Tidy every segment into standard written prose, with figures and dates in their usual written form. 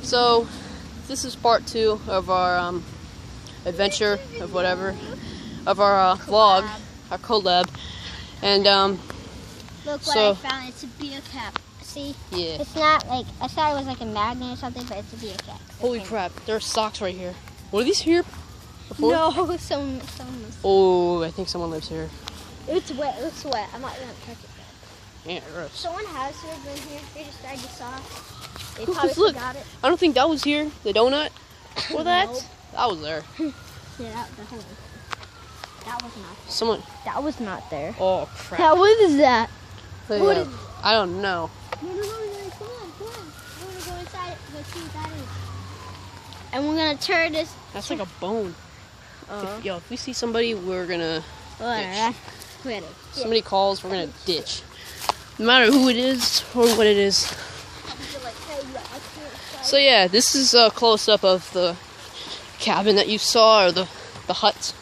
So this is part 2 of our adventure of whatever, of our vlog, our collab, and look what so, I found. It's a beer cap. See? Yeah. It's not like, I thought it was like a magnet or something, but it's a beer cap. Holy crap! There are socks right here. Were these here before? No, someone was. Oh, I think someone lives here. It's wet. It's wet. I'm not gonna touch it. Yeah, gross. Someone has been here. They just tried the sauce. They Look, probably look. forgot it. I don't think that was here. The donut. Or that? Nope. That was there. Yeah, that was not there. Someone. That was not there. Oh crap. What is that? But, What yeah, is- I don't know. No, come on. I want to go inside. Let's see what that is. And we're gonna turn this. That's like a bone. If we see somebody, we're gonna ditch. Somebody calls, we're gonna ditch. No matter who it is or what it is. So yeah, this is a close-up of the cabin that you saw, or the hut.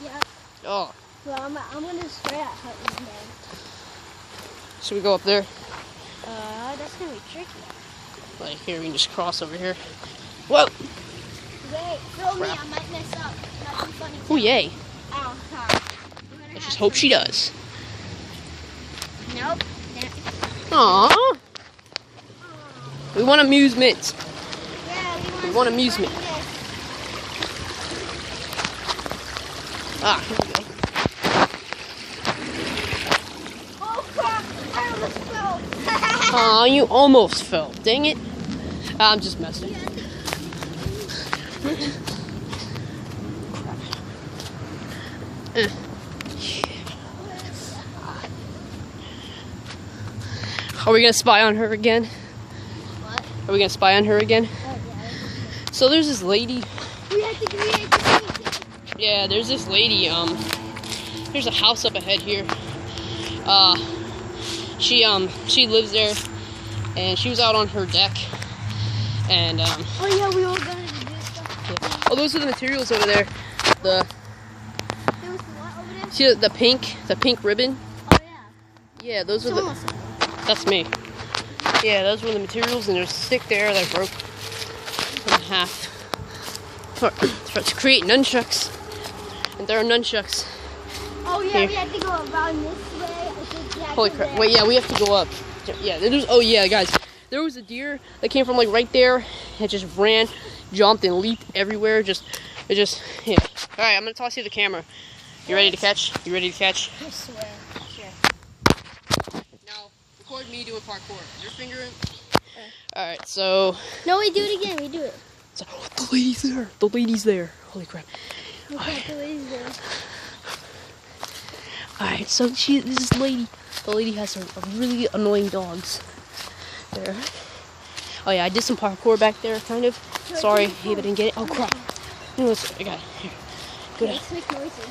Yeah. Oh. Well, I'm gonna destroy that hut one day. Should we go up there? That's gonna be tricky. Like here, we can just cross over here. Whoa! Wait, film me. I might mess up. Nothing funny. Oh yay! Ow, Let's just hope she does. Nope. Aww. We want amusement. Yeah, We want amusement. Ah, here we go. Oh crap! I almost fell. Aw, you almost fell. Dang it. I'm just messing. Are we gonna spy on her again? What? Are we gonna spy on her again? Oh, yeah. So there's this lady. We have to create the Yeah, there's this lady. There's a house up ahead here. She lives there, and she was out on her deck, and Oh yeah, we were gonna do stuff. yeah. Oh, those are the materials over there. There was the what over there? See the pink ribbon? Oh yeah. Yeah, those are Someone the. That's me. Yeah, those were the materials, and there's a stick there that I broke in half to create nunchucks. And there are nunchucks. Oh yeah, Here. we had to go around this way. I think we had Holy to crap! there. Wait, yeah, we have to go up. Yeah, there's. Oh yeah, guys, there was a deer that came from like right there. It just ran, jumped, and leaped everywhere. Yeah. All right, I'm gonna toss you the camera. You ready to catch? You ready to catch? I swear. Now, record me doing parkour. Your finger in. All right, so. No, we do it again. We do it. So, the lady's there. The lady's there. Holy crap! Look at the lady's there. All right, so this lady. The lady has some really annoying dogs. There. Oh yeah, I did some parkour back there, kind of. Sorry, Ava didn't get it. Oh crap! I got it. Here. Go down. Let's make noises.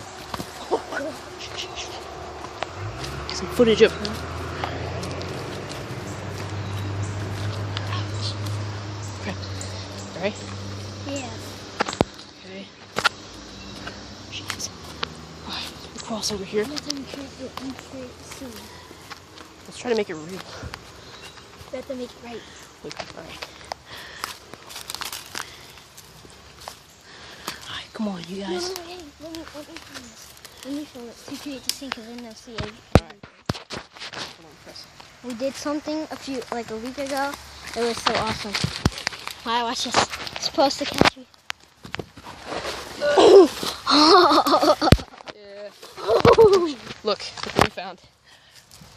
Some footage of her. Okay. Alright. Yeah. Okay. Jeez. Alright, we'll cross over here. Let's recreate the scene. Let's try to make it real. We have to make it right. Alright. Alright, come on, you guys. No, hey, let me film this. Let me film it to create the scene because then they'll see it. Alright. Come on, press. We did something a week ago. It was so awesome. Alright, watch this. It's supposed to catch me. Yeah. Look what we found.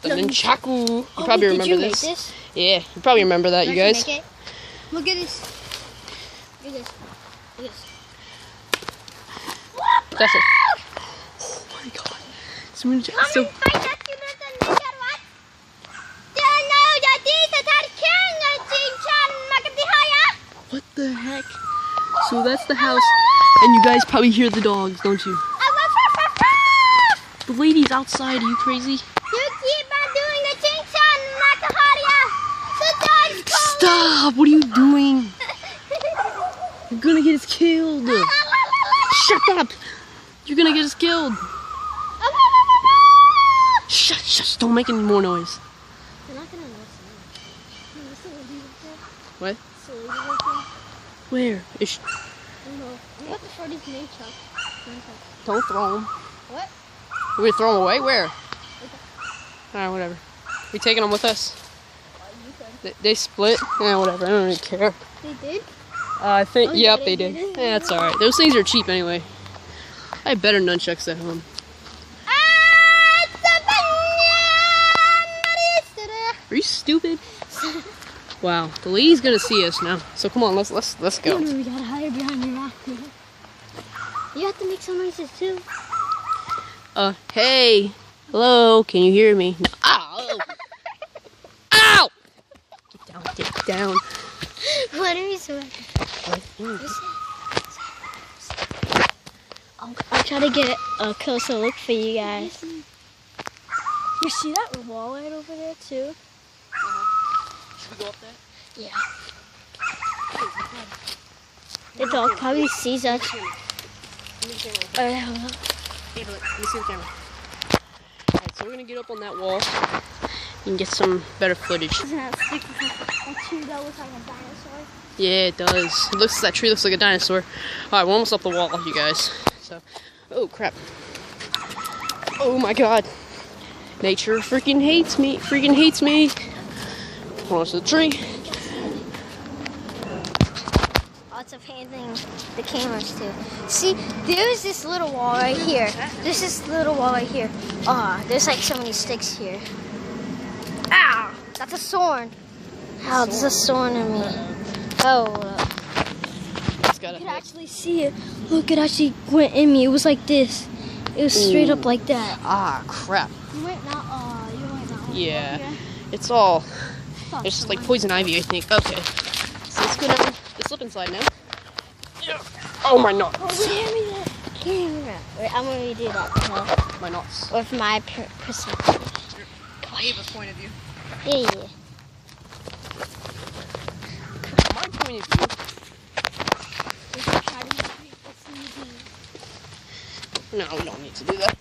The nunchaku. You probably remember did you this. Make this? Yeah, you probably remember that, you guys. Make it? Look at this. Look at this. Look at this. That's it. Oh my god. So what the heck? So that's the house, and you guys probably hear the dogs, don't you? The lady's outside. Are you crazy? You keep on doing the ching-chan, Makaharia. The dog's calling. Stop! What are you doing? You're gonna get us killed. Shut up! You're gonna get us killed. Shut! Don't make any more noise. They're not gonna listen. What? It's a lady right there. Where? Is she... I don't know. I'm about to throw these name chucks. Don't throw them. What? We're gonna throw them away? Where? Alright, whatever. We taking them with us? You could. They split? Yeah, whatever. I don't really care. They did? I think, Oh, yeah, yep, they did. Yeah, that's alright. Those things are cheap anyway. I have better nunchucks at home. Are you stupid? Wow, the lady's gonna see us now. So come on, let's go. No, we gotta hide behind your rock. You have to make some noises too. Hey, hello, can you hear me? No. Ow! Ow! Get down. What are you so I'll try to get a closer look for you guys. You see that wall right over there too? Should we go up there? Yeah. The dog probably sees us. Alright, hold on. Hey, look, let me see the camera. Alright, so we're gonna get up on that wall and get some better footage. Doesn't that stick a tree that looks like a dinosaur? Yeah, it does. That tree looks like a dinosaur. Alright, we're almost up the wall, you guys. So, oh crap. Oh my god. Nature freaking hates me. Freaking hates me. Hold on to the tree. Lots of handling the cameras too. See, there's this little wall right here. There's this little wall right here. There's like so many sticks here. Ow! That's a thorn. Ow, there's a thorn in me. Oh. You could actually see it. Look, it actually went in me. It was like this. It was straight up like that. Ah, crap. You went not. You went not. Yeah. Okay. It's all. It's just like poison ivy, I think. Okay. So let's go down the slip and slide now. Oh, my nuts. Oh, hand me that. Hand me that. Wait, I'm going to redo that. My nuts. With my perspective. Ava's point of view. Yeah. My point of view. No, we don't need to do that.